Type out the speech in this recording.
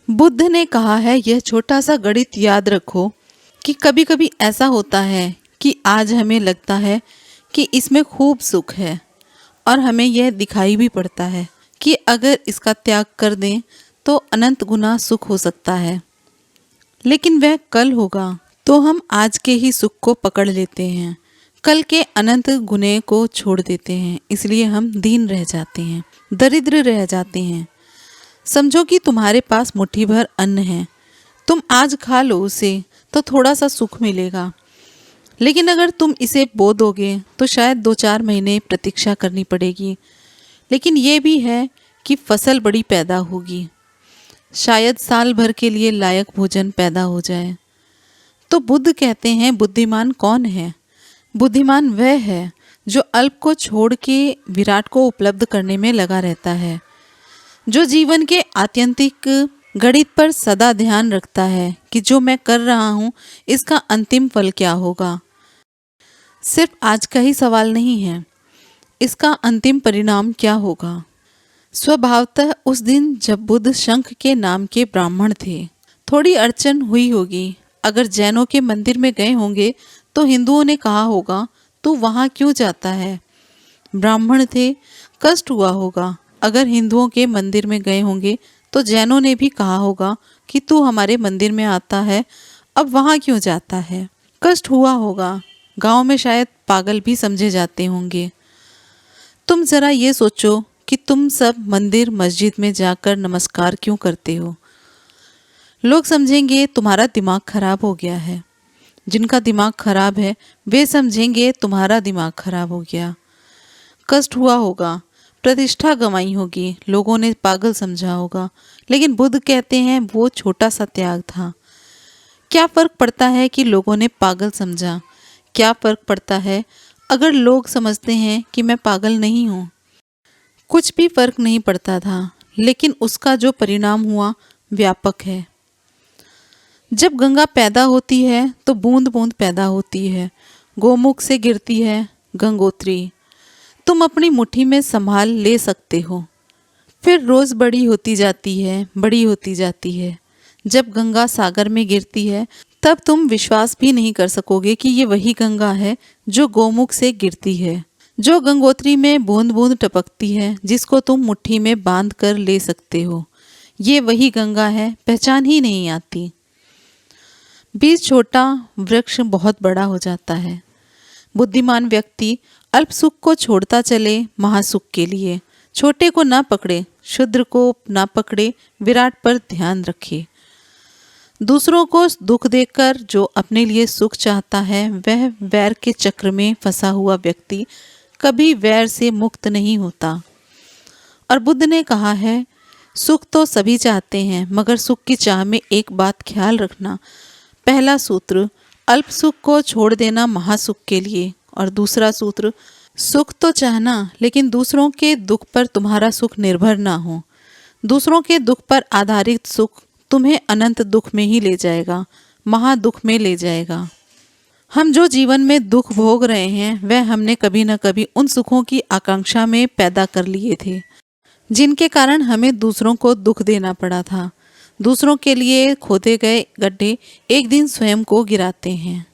बुद्ध ने कहा है, यह छोटा सा गणित याद रखो कि कभी कभी ऐसा होता है कि आज हमें लगता है कि इसमें खूब सुख है और हमें यह दिखाई भी पड़ता है कि अगर इसका त्याग कर दें तो अनंत गुना सुख हो सकता है। लेकिन वह कल होगा तो हम आज के ही सुख को पकड़ लेते हैं, कल के अनंत गुने को छोड़ देते हैं। इसलिए हम दीन रह जाते हैं, दरिद्र रह जाते हैं। समझो कि तुम्हारे पास मुट्ठी भर अन्न है, तुम आज खा लो उसे तो थोड़ा सा सुख मिलेगा। लेकिन अगर तुम इसे बो दोगे तो शायद 2-4 महीने प्रतीक्षा करनी पड़ेगी। लेकिन ये भी है कि फसल बड़ी पैदा होगी, शायद साल भर के लिए लायक भोजन पैदा हो जाए। तो बुद्ध कहते हैं, बुद्धिमान कौन है? बुद्धिमान वह है जो अल्प को छोड़ के विराट को उपलब्ध करने में लगा रहता है, जो जीवन के आत्यंतिक गणित पर सदा ध्यान रखता है कि जो मैं कर रहा हूँ इसका अंतिम फल क्या होगा। सिर्फ आज का ही सवाल नहीं है, इसका अंतिम परिणाम क्या होगा। स्वभावतः उस दिन जब बुद्ध शंख के नाम के ब्राह्मण थे, थोड़ी अड़चन हुई होगी। अगर जैनों के मंदिर में गए होंगे तो हिंदुओं ने कहा होगा, तू वहाँ क्यों जाता है? ब्राह्मण थे, कष्ट हुआ होगा। अगर हिंदुओं के मंदिर में गए होंगे तो जैनों ने भी कहा होगा कि तू हमारे मंदिर में आता है, अब वहाँ क्यों जाता है? कष्ट हुआ होगा। गांव में शायद पागल भी समझे जाते होंगे। तुम जरा ये सोचो कि तुम सब मंदिर मस्जिद में जाकर नमस्कार क्यों करते हो? लोग समझेंगे तुम्हारा दिमाग खराब हो गया है। जिनका दिमाग खराब है वे समझेंगे तुम्हारा दिमाग खराब हो गया। कष्ट हुआ होगा, प्रतिष्ठा गंवाई होगी, लोगों ने पागल समझा होगा। लेकिन बुद्ध कहते हैं वो छोटा सा त्याग था। क्या फर्क पड़ता है कि लोगों ने पागल समझा? क्या फर्क पड़ता है अगर लोग समझते हैं कि मैं पागल नहीं हूँ? कुछ भी फर्क नहीं पड़ता था। लेकिन उसका जो परिणाम हुआ व्यापक है। जब गंगा पैदा होती है तो बूंद बूंद पैदा होती है, गोमुख से गिरती है गंगोत्री। तुम अपनी मुट्ठी में संभाल ले सकते हो, फिर रोज बड़ी होती जाती है, बड़ी होती जाती है। जब गंगा सागर में गिरती है तब तुम विश्वास भी नहीं कर सकोगे कि ये वही गंगा है जो गोमुख से गिरती है, जो गंगोत्री में बूंद बूंद टपकती है, जिसको तुम मुट्ठी में बांध कर ले सकते हो। ये वही गंगा है, पहचान ही नहीं आती। बीज छोटा, वृक्ष बहुत बड़ा हो जाता है। बुद्धिमान व्यक्ति अल्प सुख को छोड़ता चले महासुख के लिए। छोटे को ना पकड़े, क्षुद्र को ना पकड़े, विराट पर ध्यान रखे। दूसरों को दुख देकर जो अपने लिए सुख चाहता है, वह वैर के चक्र में फंसा हुआ व्यक्ति कभी वैर से मुक्त नहीं होता। और बुद्ध ने कहा है, सुख तो सभी चाहते हैं, मगर सुख की चाह में एक बात ख्याल रखना। पहला सूत्र, अल्प सुख को छोड़ देना महासुख के लिए। और दूसरा सूत्र, सुख तो चाहना, लेकिन दूसरों के दुख पर तुम्हारा सुख निर्भर ना हो। दूसरों के दुख पर आधारित सुख तुम्हें अनंत दुख में ही ले जाएगा, महादुख में ले जाएगा। हम जो जीवन में दुख भोग रहे हैं वह हमने कभी न कभी उन सुखों की आकांक्षा में पैदा कर लिए थे, जिनके कारण हमें दूसरों को दुख देना पड़ा था। दूसरों के लिए खोदे गए गड्ढे एक दिन स्वयं को गिराते हैं।